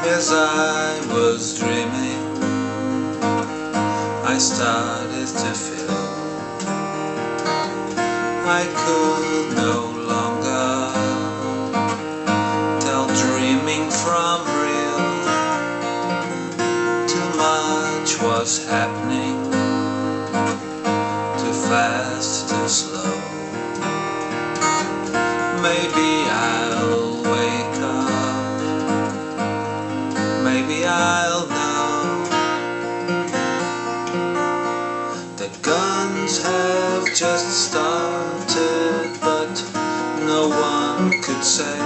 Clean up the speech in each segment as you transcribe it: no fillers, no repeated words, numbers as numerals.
As I was dreaming, I started to feel I could no longer tell dreaming from real. Too much was happening, too fast, too slow. Maybe I'll wake up, maybe I'll know. The guns have just started, but no one could say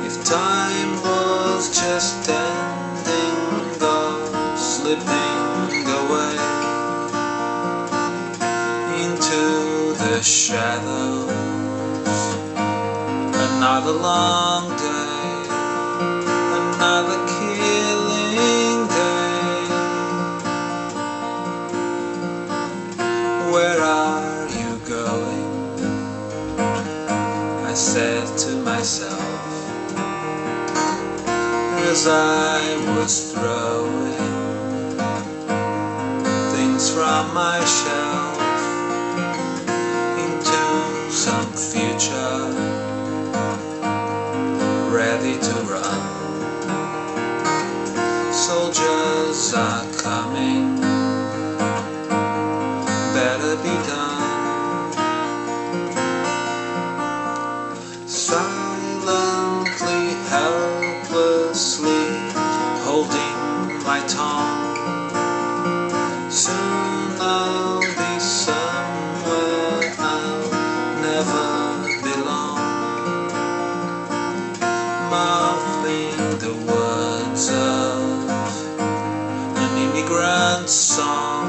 if time was just ending or slipping away into the shadows. Another long day, another killing day. Where are you going? I said to myself as I was throwing things from my shelf into some future ready to run. Soldiers are coming, better be done. Silently, helplessly, holding my tongue. Soon I'll be somewhere I'll never belong, mouthing the words of an immigrant song.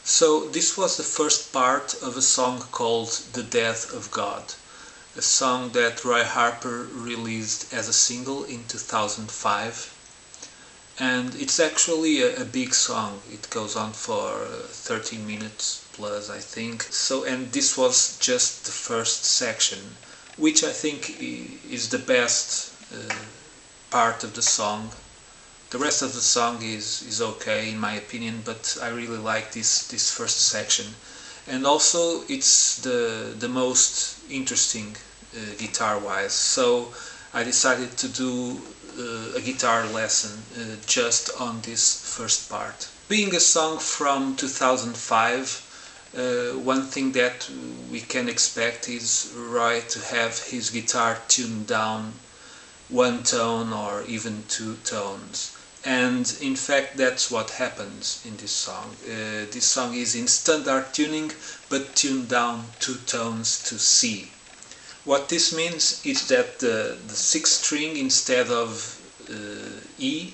So this was the first part of a song called The Death of God, a song that Roy Harper released as a single in 2005, and it's actually a big song. It goes on for 13 minutes plus, I think. So, and this was just the first section, which I think is the best part of the song. The rest of the song is okay in my opinion, but I really like this first section, and also it's the most interesting guitar wise. So I decided to do a guitar lesson just on this first part. Being a song from 2005, one thing that we can expect is Roy to have his guitar tuned down one tone or even two tones. And in fact that's what happens in this song. This song is in standard tuning but tuned down two tones to C. What this means is that the sixth string instead of E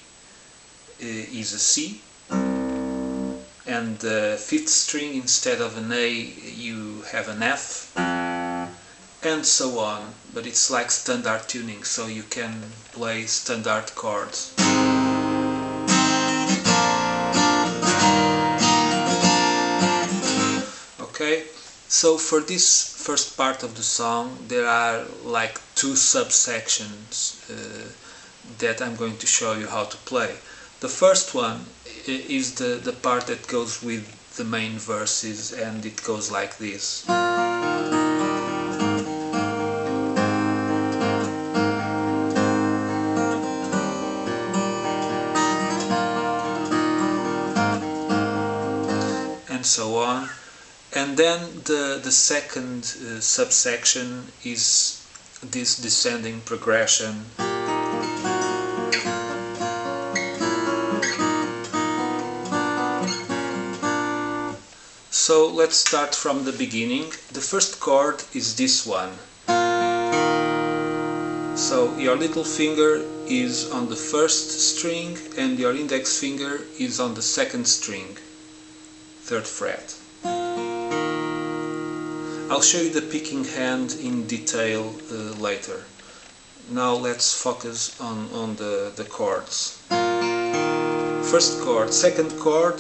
is a C, and the fifth string instead of an A you have an F, and so on. But it's like standard tuning, so you can play standard chords. Okay, so for this first part of the song there are like two subsections that I'm going to show you how to play. The first one is the part that goes with the main verses, and it goes like this. And so on. And then the second subsection is this descending progression. So let's start from the beginning. The first chord is this one. So your little finger is on the first string and your index finger is on the second string, 3rd fret. I'll show you the picking hand in detail later. Now let's focus on the chords. First chord, second chord,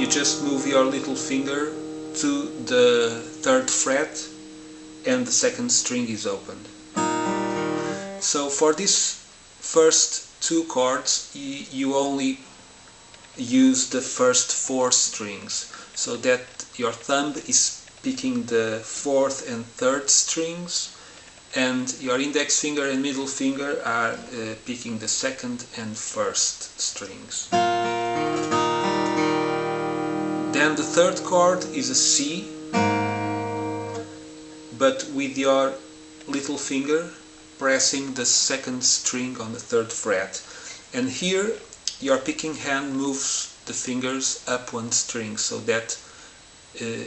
you just move your little finger to the third fret and the second string is opened. So for these first two chords you only use the first four strings, so that your thumb is picking the fourth and third strings and your index finger and middle finger are picking the second and first strings. Then the third chord is a C, but with your little finger pressing the second string on the third fret. And here your picking hand moves the fingers up one string, so that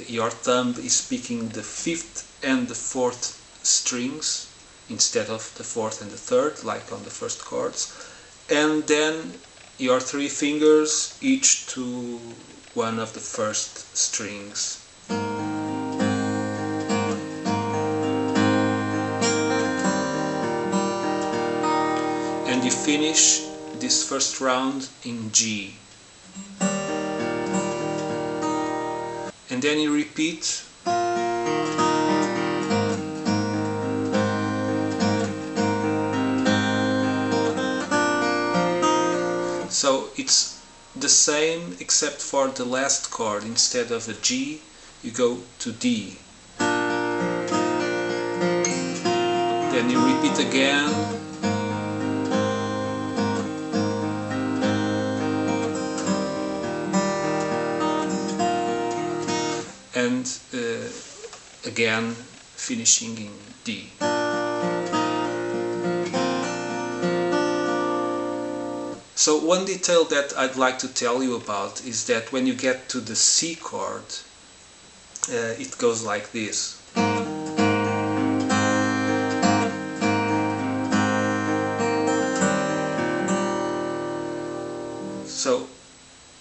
your thumb is picking the fifth and the fourth strings instead of the fourth and the third, like on the first chords. And then your three fingers each to one of the first strings. And you finish this first round in G. And then you repeat. So it's the same except for the last chord. Instead of a G, you go to D. Then you repeat again. And again finishing in D. So one detail that I'd like to tell you about is that when you get to the C chord, it goes like this. So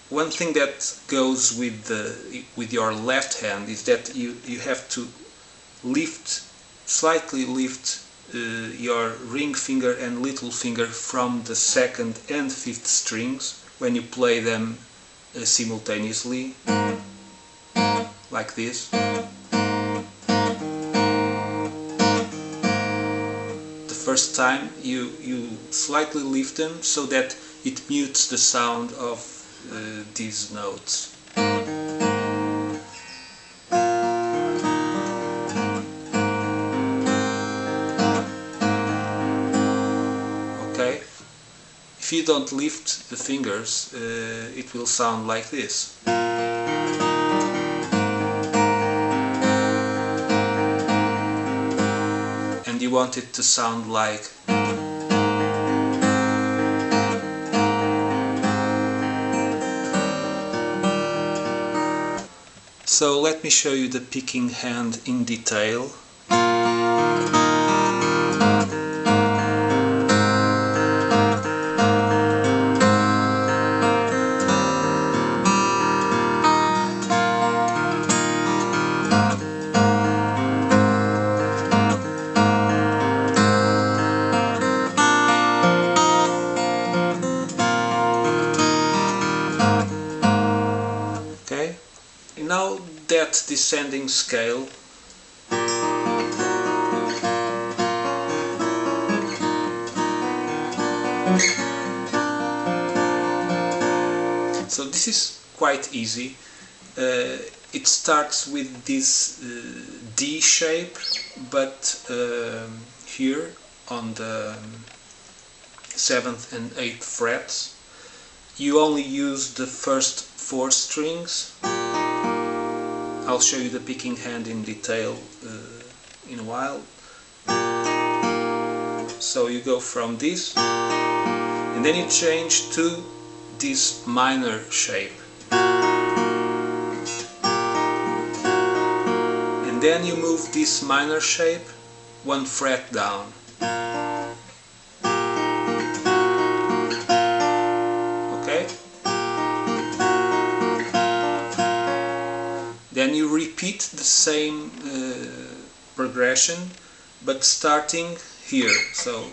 one thing that goes with your left hand is that you have to slightly lift your ring finger and little finger from the second and fifth strings when you play them simultaneously, like this. The first time you slightly lift them so that it mutes the sound of these notes. Okay? If you don't lift the fingers, it will sound like this. And you want it to sound like So let me show you the picking hand in detail. Okay, now that descending scale, so this is quite easy. It starts with this D shape, but here on the 7th and 8th frets you only use the first 4 strings. I'll show you the picking hand in detail in a while. So you go from this and then you change to this minor shape, and then you move this minor shape 1 fret down. Okay? repeat the same progression, but starting here. So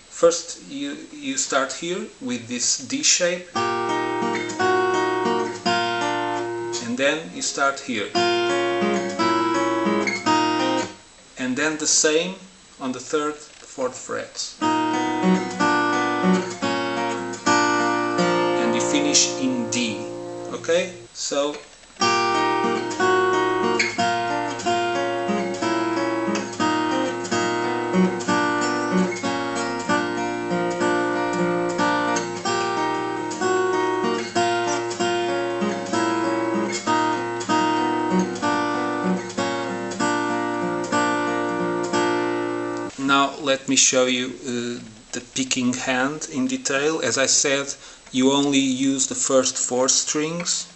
first you start here with this D shape, and then you start here, and then the same on the 3rd, 4th frets, and you finish in D. Okay, so now let me show you the picking hand in detail. As I said, you only use the first 4 strings.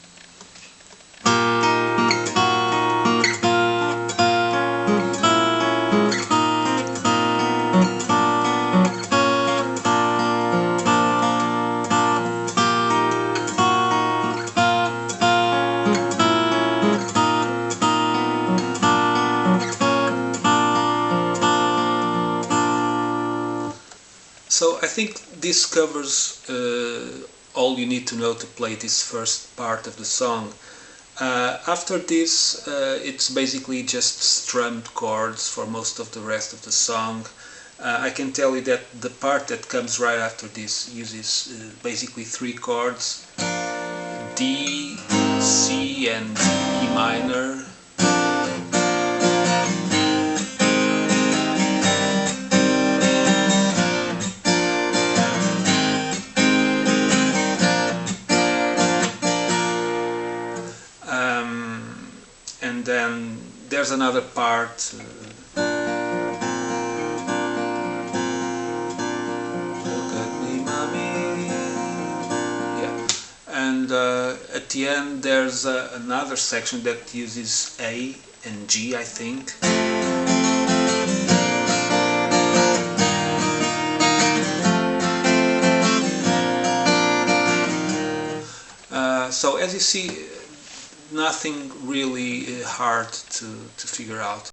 So I think this covers all you need to know to play this first part of the song. After this, it's basically just strummed chords for most of the rest of the song. I can tell you that the part that comes right after this uses basically 3 chords: D, C and E minor. And then there's another part. Look at me, mommy. Yeah. And at the end there's another section that uses A and G, I think. So as you see, nothing really hard to figure out.